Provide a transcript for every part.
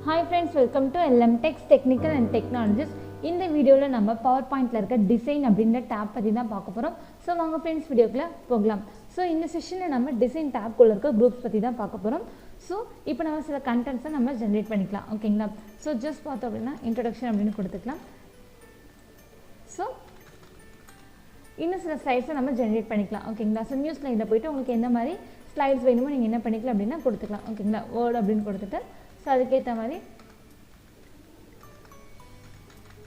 Hi friends, welcome to LMTech's Technical and Technologies. இந்த வீடியோல நம்ம PowerPointல இருக்க டிசைன் அப்படிங்கற டாப் பத்தி தான் பார்க்க போறோம். சோ வாங்க फ्रेंड्स வீடியோக்குள்ள போகலாம். சோ இந்த செஷன்ல நம்ம டிசைன் டாப் குள்ள இருக்க குரூப்ஸ் பத்தி தான் பார்க்க போறோம். சோ இப்போ நம்ம சில கண்டென்ட்ஸ் நம்ம ஜெனரேட் பண்ணிக்கலாம். ஓகேங்களா? சோ ஜஸ்ட் பார்த்தோம் அப்படினா இன்ட்ரோடக்ஷன் அப்படினு கொடுத்துக்கலாம். சோ இன்னும் சில ஸ்லைட்ஸ் நம்ம ஜெனரேட் பண்ணிக்கலாம். ஓகேங்களா? சோ நியூ ஸ்லைட்ல போய்ட்டு உங்களுக்கு எந்த மாதிரி ஸ்லைட்ஸ் வேணுமோ நீங்க என்ன பண்ணிக்கலாம் அப்படினா கொடுத்துக்கலாம். ஓகேங்களா? வேர்ட் அப்படினு கொடுத்துட்டு சோ அதுக்கு ஏத்த மாதிரி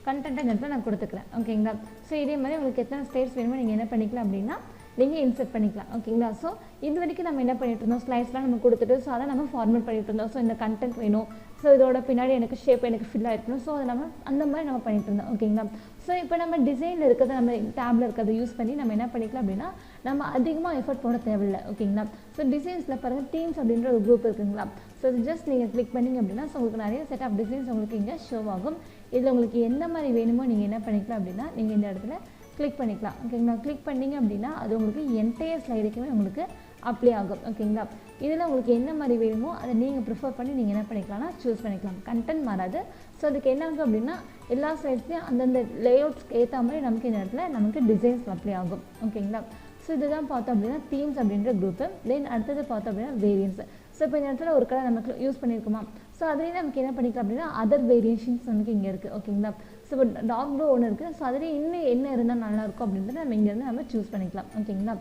कंटेंट நான் கொடுத்துக்கிறேன். ஓகேங்களா? சோ இதே மாதிரி உங்களுக்கு எத்தனை ஸ்லைட்ஸ் வேணுமோ நீங்க என்ன பண்ணிக்கலாம் அப்படினா நீங்க இன்சர்ட் பண்ணிக்கலாம். ஓகேங்களா? சோ இது வரைக்கும் நம்ம என்ன பண்ணிட்டு இருந்தோம், ஸ்லைட்ஸ்லாம் நம்ம கொடுத்துட்டு சோ அத நம்ம ஃபார்மேட் பண்ணிட்டு இருந்தோம். சோ இந்த கண்டென்ட் வேணும், சோ இதோட பின்னாடி எனக்கு ஷேப் எனக்கு ஃபில் ஆயிட்டணும். சோ அத நம்ம அந்த மாதிரி நம்ம பண்ணிட்டு இருந்தோம். ஓகேங்களா? சோ இப்போ நம்ம டிசைன்ல இருக்கத நம்ம டேப்ல இருக்கத யூஸ் பண்ணி நம்ம என்ன பண்ணிக்கலாம் அப்படினா நம்ம அதிகமா எஃபோர்ட் போட தேவையில்லை. ஓகேங்களா? சோ டிசைன்ஸ்ல பாருங்க டீம்ஸ் அப்படிங்கற ஒரு குரூப் இருக்குங்களா? சோ இது ஜஸ்ட் நீங்க கிளிக் பண்ணீங்க அப்படினா சோ உங்களுக்கு நிறைய செட் ஆஃப் டிசைன்ஸ் உங்களுக்கு இங்க ஷோ ஆகும். இதுல உங்களுக்கு எந்த மாதிரி வேணுமோ நீங்க என்ன பண்ணிக்கலாம் அப்படினா நீங்க இந்த இடத்துல கிளிக் பண்ணிக்கலாம். ஓகேங்களா? கிளிக் பண்ணீங்க அப்படினா அது உங்களுக்கு என்டையர் ஸ்லைடுக்குமே உங்களுக்கு அப்ளை ஆகும். ஓகேங்களா? இதுல உங்களுக்கு என்ன மாதிரி வேணுமோ அதை நீங்க ப்ரிஃபர் பண்ணி நீங்க என்ன பண்ணிக்கலாம்னா சூஸ் பண்ணிக்கலாம். கண்டென்ட் மாறாது. சோ அதுக்கு என்ன ஆகும் அப்படினா எல்லா ஸ்லைட்ஸ்லயும் அந்த லேஅவுட்ஸ்க்கு ஏத்த மாதிரி நமக்கு இந்த இடத்துல நமக்கு டிசைன்ஸ் அப்ளை ஆகும். ஓகேங்களா? சோ இதுதான் பார்த்தோம் அப்படினா தீம்ஸ் அப்படிங்கற குரூப். தென் அடுத்து பார்த்தோம் அப்படினா வேரியன்ட்ஸ். சோ இப்போ இந்த இடத்துல ஒரு கலர் நமக்கு யூஸ் பண்ணிருக்கோமா, சோ அதுலயே நமக்கு என்ன பண்ணிக்கலாம் அப்படினா அதர் வேரியேஷன்ஸ் நமக்கு இங்க இருக்கு. ஓகேங்களா? சோ டாக் ப்ளூ ஒன்னு இருக்கு. சோ அதுல இன்னும் என்ன இருந்தா நல்லா இருக்கும் அப்படிங்கறத நம்ம இங்க இருந்து நம்ம சூஸ் பண்ணிக்கலாம். ஓகேங்களா?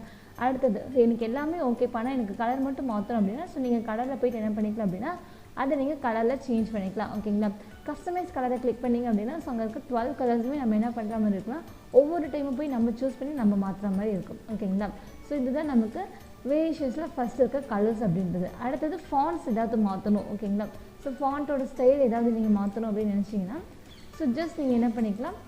அடுத்து எனக்கு எல்லாமே ஓகே பண்ணா எனக்கு கலர் மட்டும் மாத்தணும் அப்படினா சோ நீங்க கலர்ல போய் என்ன பண்ணிக்கலாம் அப்படினா அதை நீங்க கலர்ல சேஞ்ச் பண்ணிக்கலாம். ஓகேங்களா? கஸ்டமைஸ் கலரை கிளிக் பண்ணீங்க அப்படினா சோ அங்க இருக்க 12 கலர்ஸ்மே நம்ம என்ன பண்ற மாதிரி இருக்கலாம், ஒவ்வொரு டைமும் போய் நம்ம சூஸ் பண்ணி நம்ம மாத்துற மாதிரி இருக்கும். ஓகேங்களா? சோ இதுதான் நமக்கு வேரியேஷன்ஸ்ல ஃபர்ஸ்ட் இருக்க கலர்ஸ் அப்படின்றது. அடுத்து ஃபாண்ட்ஸ் ஏதாவது மாத்தணும். ஓகேங்களா? சோ ஃபாண்டோட ஸ்டைல் ஏதாவது நீங்க மாத்தணும் அப்படி நினைச்சீங்கன்னா சோ ஜஸ்ட் நீங்க என்ன பண்ணிக்கலாம்,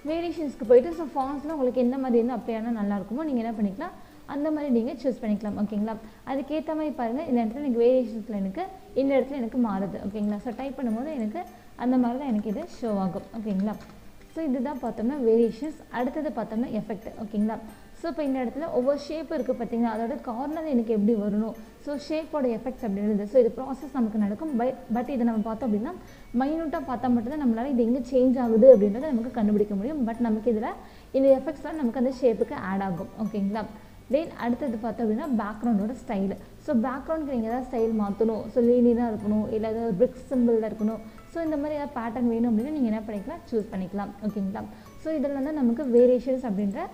வேரியேஷன்ஸ்க்கு போய்ட்டு சோ ஃபாண்ட்ஸ்ல உங்களுக்கு எந்த மாதிரி இருந்தா அப்ளை ஆனா நல்லா இருக்குமோ நீங்க என்ன பண்ணிக்கலாம் அந்த மாதிரி நீங்க சூஸ் பண்ணிக்கலாம். ஓகேங்களா? அதுக்கு ஏத்த மாதிரி பாருங்க இந்த இடத்துல எனக்கு வேரியேஷன்ஸ்ல எனக்கு இந்த இடத்துல எனக்கு மாறுது. ஓகேங்களா? சோ டைப் பண்ணும்போது எனக்கு அந்த மாதிரி தான் எனக்கு இது ஷோ ஆகும். ஓகேங்களா? சோ இதுதான் பார்த்தோம்னா வேரியேஷன்ஸ். அடுத்து பார்த்தோம்னா எஃபெக்ட். ஓகேங்களா? சோ இப்போ இந்த இடத்துல ஒவ்வொரு ஷேப் இருக்கு பாத்தீங்களா, அதோட கார்னர் எனக்கு எப்படி வரணும், சோ ஷேப்போட எஃபெக்ட்ஸ் அப்படிங்கிறது. சோ இது ப்ராசஸ் நமக்கு நடக்கும். பட் இதை நம்ம பார்த்தோம் அப்படின்னா மைனூட்டா பார்த்தா மட்டும் தான் நம்மளால இது எங்க சேஞ்ச் ஆகுது அப்படின்றத நமக்கு கண்டுபிடிக்க முடியும். பட் நமக்கு இதுல இந்த எஃபெக்ட்ஸ்லாம் நமக்கு அந்த ஷேப்புக்கு ஆட் ஆகும். ஓகேங்களா? தென் அடுத்தது பார்த்தோம் அப்படின்னா பேக்ரவுண்டோட ஸ்டைல். ஸோ பேக்ரவுண்டுக்கு நீங்கள் ஏதாவது ஸ்டைல் மாற்றணும், ஸோ லீனியராக இருக்கணும், இல்லை ஏதாவது பிரிக் சிம்பிளில் இருக்கணும், ஸோ இந்த மாதிரி ஏதாவது பேட்டர்ன் வேணும் அப்படின்னா நீங்கள் என்ன பண்ணிக்கலாம் சூஸ் பண்ணிக்கலாம். ஓகேங்களா? ஸோ இதில் வந்து நமக்கு வேரியேஷன்ஸ் அப்படின்ற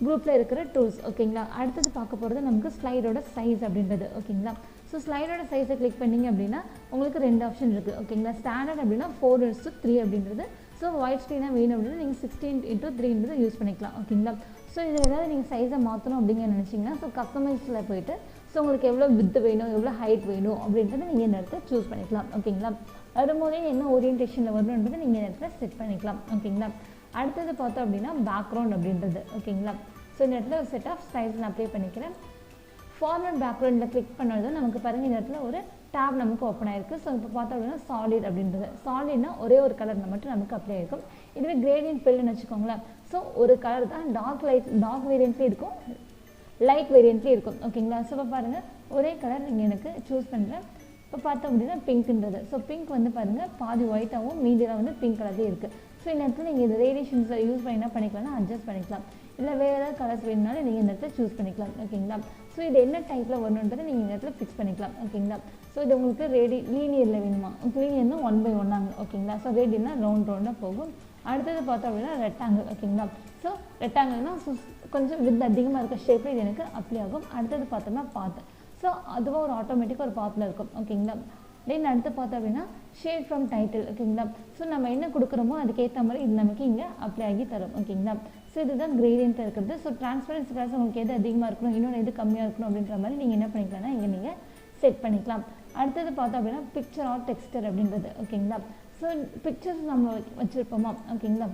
குரூப்பில் இருக்கிற டூல்ஸ். ஓகேங்களா? அடுத்தது பார்க்க போகிறது நமக்கு ஸ்லைடோட சைஸ் அப்படின்றது. ஓகேங்களா? ஸோ ஸ்லைடோட சைஸை கிளிக் பண்ணிங்க அப்படின்னா உங்களுக்கு ரெண்டு ஆப்ஷன் இருக்குது. ஓகேங்களா? ஸ்டாண்டர்ட் அப்படின்னா 4:3 அப்படின்றது. ஸோ ஒயிட் ஸ்க்ரீனாக வேணும் அப்படின்னா நீங்கள் 16:3 யூஸ் பண்ணிக்கலாம். ஓகேங்களா? ஸோ இதில் ஏதாவது நீங்கள் சைஸை மாற்றணும் அப்படிங்க நினச்சிங்கன்னா ஸோ கஸ்டமைஸில் போய்ட்டு ஸோ உங்களுக்கு எவ்வளோ வித்து வேணும் எவ்வளோ ஹைட் வேணும் அப்படின்றத நீங்கள் இந்த இடத்துல சூஸ் பண்ணிக்கலாம். ஓகேங்களா? வரும்போதே என்ன ஓரியன்டேஷனில் வரணுன்றதை நீங்கள் இந்த இடத்துல செட் பண்ணிக்கலாம். ஓகேங்களா? அடுத்தது பார்த்தோம் அப்படின்னா பேக்ரவுண்ட் அப்படின்றது. ஓகேங்களா? ஸோ இந்த இடத்துல ஒரு செட் ஆஃப் ஸ்டைல்ஸ் நான் அப்ளை பண்ணிக்கிறேன். ஃபார்மட் பேக்ரவுண்டில் கிளிக் பண்ணது நமக்கு பாருங்கள் இந்த இடத்துல ஒரு டேப் நமக்கு ஓப்பன் ஆயிருக்கு. ஸோ இப்போ பார்த்தோம் அப்படின்னா சாலிட் அப்படின்றது. சாலிட்னா ஒரே ஒரு கலர் மட்டும் நமக்கு அப்ளை ஆயிருக்கும். இதுவே கிரேடியன்ட் பில்லுன்னு வச்சுக்கோங்களேன். ஸோ ஒரு கலர் தான் டார்க் வேரியன்ட்லேயும் இருக்கும், லைட் வேரியன்ட்லேயும் இருக்கும். ஓகேங்களா? ஸோ இப்போ பாருங்கள் ஒரே கலர் நீங்கள் எனக்கு சூஸ் பண்ணுறேன். இப்போ பார்த்தோம் அப்படின்னா பிங்க்ன்றது. ஸோ பிங்க் வந்து பாருங்கள் பாதி ஒயிட்டாகவும் மீதியில் வந்து பிங்க் கலர்லேயே இருக்குது. ஸோ இந்த இடத்துல நீங்கள் இந்த ரேடியேஷன்ஸை யூஸ் பண்ணி என்ன பண்ணிக்கலாம்னா அட்ஜஸ்ட் பண்ணிக்கலாம். இல்லை வேறு ஏதாவது கலர்ஸ் வேணுனாலும் நீங்கள் இந்த இடத்துல சூஸ் பண்ணிக்கலாம். ஓகேங்களா? ஸோ இது என்ன டைப்பில் வரணுன்றதை நீங்கள் இந்த இடத்துல ஃபிக்ஸ் பண்ணிக்கலாம். ஓகேங்களா? ஸோ இது உங்களுக்கு லீனியரில் வேணுமா, லீனியர்னா 1/1 ஆகும். ஓகேங்களா? ஸோ ரேடியன்னா ரவுண்டாக போகும். அடுத்தது பார்த்தோம் அப்படின்னா ரெக்டாங்கிள். ஓகேங்களா? ஸோ ரெக்டாங்கிள்னா கொஞ்சம் வித் அதிகமாக இருக்க ஷேப்பில் இது எனக்கு அப்ளை ஆகும். அடுத்தது பார்த்தோம்னா பாத். ஸோ அதுவாக ஒரு ஆட்டோமேட்டிக்காக ஒரு பாத்தில் இருக்கும். ஓகேங்களா? தென் அடுத்து பார்த்தோம் அப்படின்னா ஷேட் ஃப்ரம் டைட்டில். ஓகேங்களா? ஸோ நம்ம என்ன கொடுக்குறோமோ அதுக்கேற்ற மாதிரி இது நமக்கு இங்கே அப்ளை ஆகி தரும். ஓகேங்களா? ஸோ இதுதான் கிரேடியன்ட் இருக்கிறது. ஸோ டிரான்ஸ்பரன்சி கிளாஸ் உங்களுக்கு எது அதிகமாக இருக்கணும் இன்னொன்று எது கம்மியாக இருக்கணும் அப்படின்ற மாதிரி நீங்கள் என்ன பண்ணிக்கலாம்னா இங்கே நீங்கள் செட் பண்ணிக்கலாம். அடுத்தது பார்த்தோம் அப்படின்னா பிக்சர் ஆர் டெக்ஸ்டர் அப்படின்றது. ஓகேங்களா? ஸோ பிக்சர்ஸ் நம்ம வச்சுருப்போமா. ஓகேங்களா?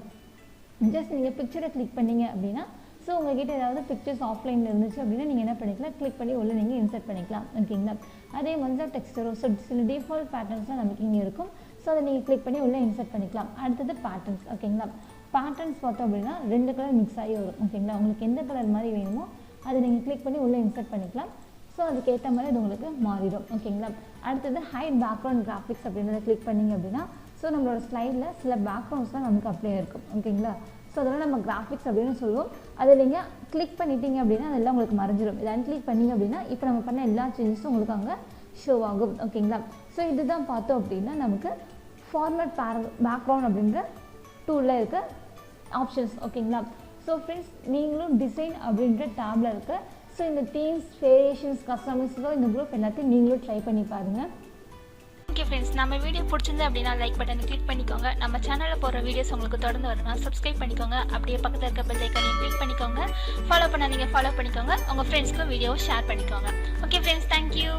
ஜஸ்ட் நீங்கள் பிக்சரை கிளிக் பண்ணீங்க அப்படின்னா ஸோ உங்கள்கிட்ட ஏதாவது பிக்சர்ஸ் ஆஃப்லைனில் இருந்துச்சு அப்படின்னா நீங்கள் என்ன பண்ணிக்கலாம் கிளிக் பண்ணி உள்ள நீங்கள் இன்சர்ட் பண்ணிக்கலாம். ஓகேங்களா? அதே வந்து டெக்ஸ்டரோ ஸோ சில டிஃபால்ட் பேட்டர்ன்ஸ் தான் நமக்கு இங்கே இருக்கும். ஸோ அதை நீங்கள் கிளிக் பண்ணி உள்ளே இன்சர்ட் பண்ணிக்கலாம். அடுத்தது பேட்டர்ன்ஸ். ஓகேங்களா? பேட்டர்ன்ஸ் பார்த்தோம் அப்படின்னா 2 கலர் மிக்ஸ் ஆகி வரும். ஓகேங்களா? உங்களுக்கு எந்த கலர் மாதிரி வேணுமோ அதை நீங்கள் கிளிக் பண்ணி உள்ளே இன்சர்ட் பண்ணிக்கலாம். ஸோ அதுக்கேற்ற மாதிரி அது உங்களுக்கு மாறிடும் ஓகேங்களா. அடுத்தது ஹைட் பேக்ரவுண்ட் கிராஃபிக்ஸ் அப்படின்றத கிளிக் பண்ணிங்க அப்படின்னா ஸோ நம்மளோட ஸ்லைடில் சில பேக்ரவுண்ட்ஸ்லாம் நமக்கு அப்படியே இருக்கும் ஓகேங்களா. ஸோ அதெல்லாம் நம்ம கிராஃபிக்ஸ் அப்படின்னு சொல்லுவோம். அதை நீங்கள் கிளிக் பண்ணிட்டீங்க அப்படின்னா அதெல்லாம் உங்களுக்கு மறைஞ்சிடும். இதை அன்கிளிக் பண்ணிங்க அப்படின்னா இப்போ நம்ம பண்ண எல்லா சேஞ்சஸும் உங்களுக்கு அங்கே ஷோ ஆகும் ஓகேங்களா. ஸோ இதுதான் பார்த்தோம் அப்படின்னா நமக்கு ஃபார்மேட் பேக்ரவுண்ட் அப்படின்ற டூலில் இருக்க ஆப்ஷன்ஸ் ஓகேங்களா. ஸோ ஃப்ரெண்ட்ஸ் நீங்களும் டிசைன் அப்படின்ற டேபில் இருக்க ஸோ இந்த தீம்ஸ் வேரியேஷன்ஸ் கஸ்டமைஸோ இந்த குரூப் எல்லாத்தையும் நீங்களும் ட்ரை பண்ணி பாருங்கள். ஓகே ஃப்ரெண்ட்ஸ், நம்ம வீடியோ பிடிச்சிருந்து அப்படின்னா லைக் பட்டனை கிளிக் பண்ணிக்கோங்க. நம்ம சேனலில் போடுற வீடியோஸ் உங்களுக்கு தொடர்ந்து வரணும்னா சப்ஸ்கிரைப் பண்ணிக்கோங்க. அப்படியே பக்கத்தில் இருக்க பெல் ஐக்கானையும் கிளிக் பண்ணிக்கோங்க. ஃபாலோ பண்ணாதீங்க, ஃபாலோ பண்ணிக்கோங்க. உங்கள் ஃப்ரெண்ட்ஸ்க்கும் வீடியோவை ஷேர் பண்ணிக்கோங்க. Okay friends, thank you.